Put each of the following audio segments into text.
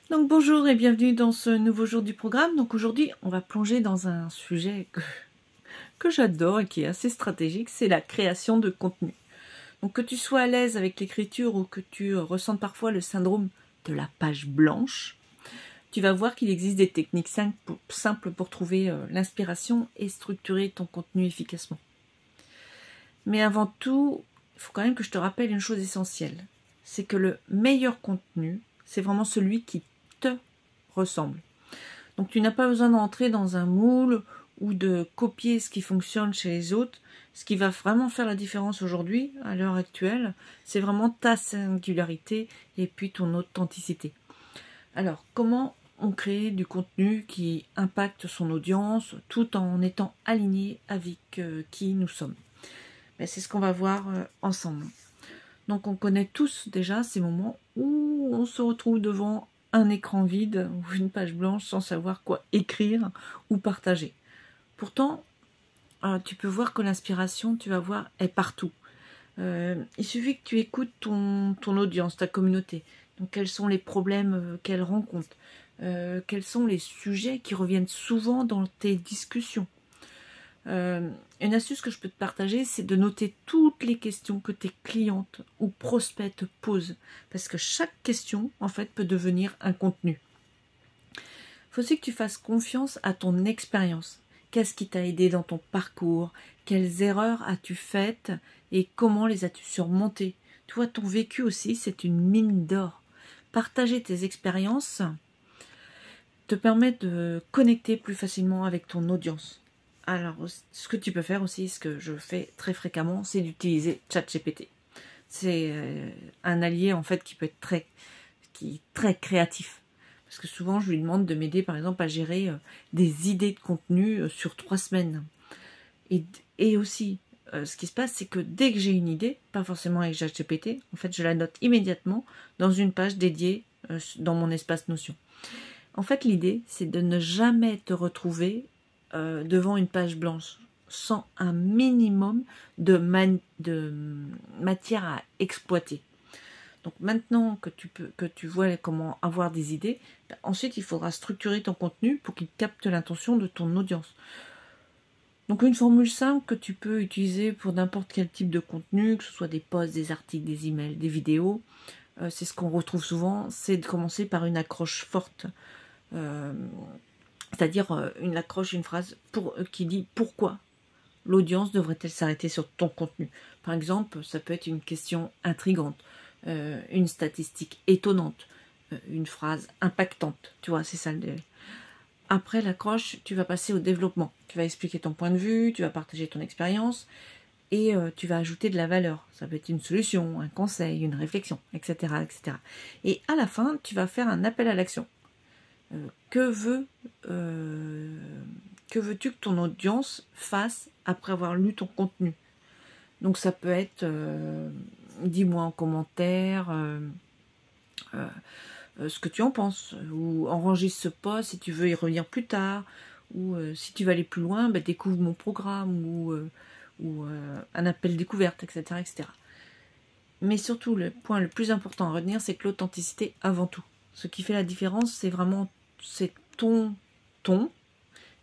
Donc bonjour et bienvenue dans ce nouveau jour du programme. Donc aujourd'hui, on va plonger dans un sujet que j'adore et qui est assez stratégique, c'est la création de contenu. Donc que tu sois à l'aise avec l'écriture ou que tu ressentes parfois le syndrome de la page blanche, tu vas voir qu'il existe des techniques simples pour trouver l'inspiration et structurer ton contenu efficacement. Mais avant tout, il faut quand même que je te rappelle une chose essentielle. C'est que le meilleur contenu, c'est vraiment celui qui te ressemble. Donc tu n'as pas besoin d'entrer dans un moule ou de copier ce qui fonctionne chez les autres. Ce qui va vraiment faire la différence aujourd'hui, à l'heure actuelle, c'est vraiment ta singularité et puis ton authenticité. Alors, comment on crée du contenu qui impacte son audience tout en étant aligné avec qui nous sommes? C'est ce qu'on va voir ensemble. Donc on connaît tous déjà ces moments où on se retrouve devant un écran vide ou une page blanche sans savoir quoi écrire ou partager. Pourtant, tu peux voir que l'inspiration, tu vas voir, est partout. Il suffit que tu écoutes ton audience, ta communauté. Donc quels sont les problèmes qu'elle rencontre, quels sont les sujets qui reviennent souvent dans tes discussions. Une astuce que je peux te partager, c'est de noter toutes les questions que tes clientes ou prospects te posent. Parce que chaque question, en fait, peut devenir un contenu. Il faut aussi que tu fasses confiance à ton expérience. Qu'est-ce qui t'a aidé dans ton parcours? Quelles erreurs as-tu faites? Et comment les as-tu surmontées? Tu vois, ton vécu aussi, c'est une mine d'or. Partager tes expériences te permet de connecter plus facilement avec ton audience. Alors, ce que tu peux faire aussi, ce que je fais très fréquemment, c'est d'utiliser ChatGPT. C'est un allié en fait qui peut être très créatif. Parce que souvent, je lui demande de m'aider, par exemple, à gérer des idées de contenu sur 3 semaines. Et aussi, ce qui se passe, c'est que dès que j'ai une idée, pas forcément avec ChatGPT, en fait, je la note immédiatement dans une page dédiée dans mon espace Notion. En fait, l'idée, c'est de ne jamais te retrouver devant une page blanche sans un minimum de matière à exploiter. Donc maintenant que tu vois comment avoir des idées, ensuite il faudra structurer ton contenu pour qu'il capte l'intention de ton audience. Donc une formule simple que tu peux utiliser pour n'importe quel type de contenu, que ce soit des posts, des articles, des emails, des vidéos, c'est ce qu'on retrouve souvent, c'est de commencer par une accroche forte. C'est-à-dire une accroche, une phrase qui dit pourquoi l'audience devrait-elle s'arrêter sur ton contenu. Par exemple, ça peut être une question intrigante, une statistique étonnante, une phrase impactante. Tu vois, c'est ça le délai. Après l'accroche, tu vas passer au développement. Tu vas expliquer ton point de vue, tu vas partager ton expérience et tu vas ajouter de la valeur. Ça peut être une solution, un conseil, une réflexion, etc., etc. Et à la fin, tu vas faire un appel à l'action. Que veux-tu que ton audience fasse après avoir lu ton contenu? Donc ça peut être dis-moi en commentaire ce que tu en penses, ou enregistre ce post si tu veux y revenir plus tard, ou si tu veux aller plus loin, découvre mon programme, ou un appel découverte, etc., etc. Mais surtout, le point le plus important à retenir, c'est que l'authenticité avant tout. Ce qui fait la différence, c'est vraiment ton ton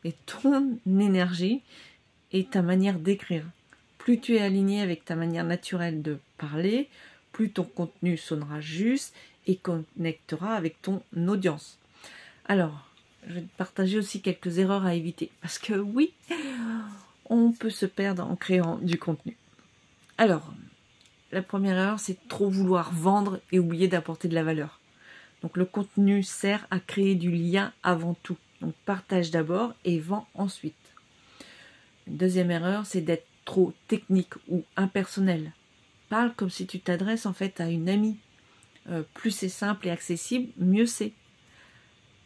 et ton énergie et ta manière d'écrire. Plus tu es aligné avec ta manière naturelle de parler, plus ton contenu sonnera juste et connectera avec ton audience. Alors, je vais te partager aussi quelques erreurs à éviter. Parce que oui, on peut se perdre en créant du contenu. Alors, la première erreur, c'est de trop vouloir vendre et oublier d'apporter de la valeur. Donc le contenu sert à créer du lien avant tout. Donc partage d'abord et vends ensuite. Une deuxième erreur, c'est d'être trop technique ou impersonnel. Parle comme si tu t'adresses en fait à une amie. Plus c'est simple et accessible, mieux c'est.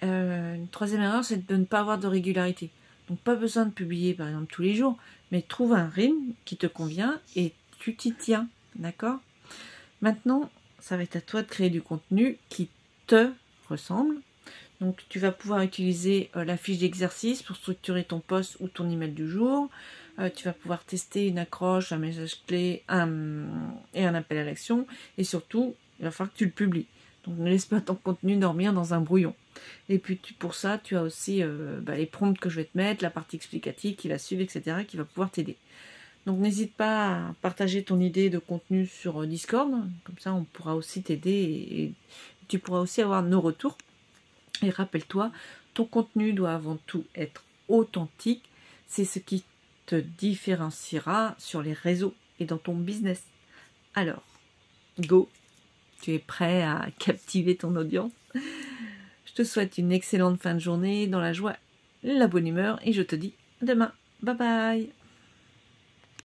Une troisième erreur, c'est de ne pas avoir de régularité. Donc pas besoin de publier par exemple tous les jours, mais trouve un rythme qui te convient et tu t'y tiens, d'accord? Maintenant, ça va être à toi de créer du contenu qui te ressemble. Donc tu vas pouvoir utiliser la fiche d'exercice pour structurer ton post ou ton email du jour. Tu vas pouvoir tester une accroche, un message clé et un appel à l'action. Et surtout, il va falloir que tu le publies. Donc ne laisse pas ton contenu dormir dans un brouillon. Et puis pour ça, tu as aussi les prompts que je vais te mettre, la partie explicative qui va suivre, etc., qui va pouvoir t'aider. Donc n'hésite pas à partager ton idée de contenu sur Discord, comme ça on pourra aussi t'aider et tu pourras aussi avoir nos retours. Et rappelle-toi, ton contenu doit avant tout être authentique, c'est ce qui te différenciera sur les réseaux et dans ton business. Alors, go, tu es prêt à captiver ton audience? Je te souhaite une excellente fin de journée dans la joie, la bonne humeur et je te dis à demain. Bye bye.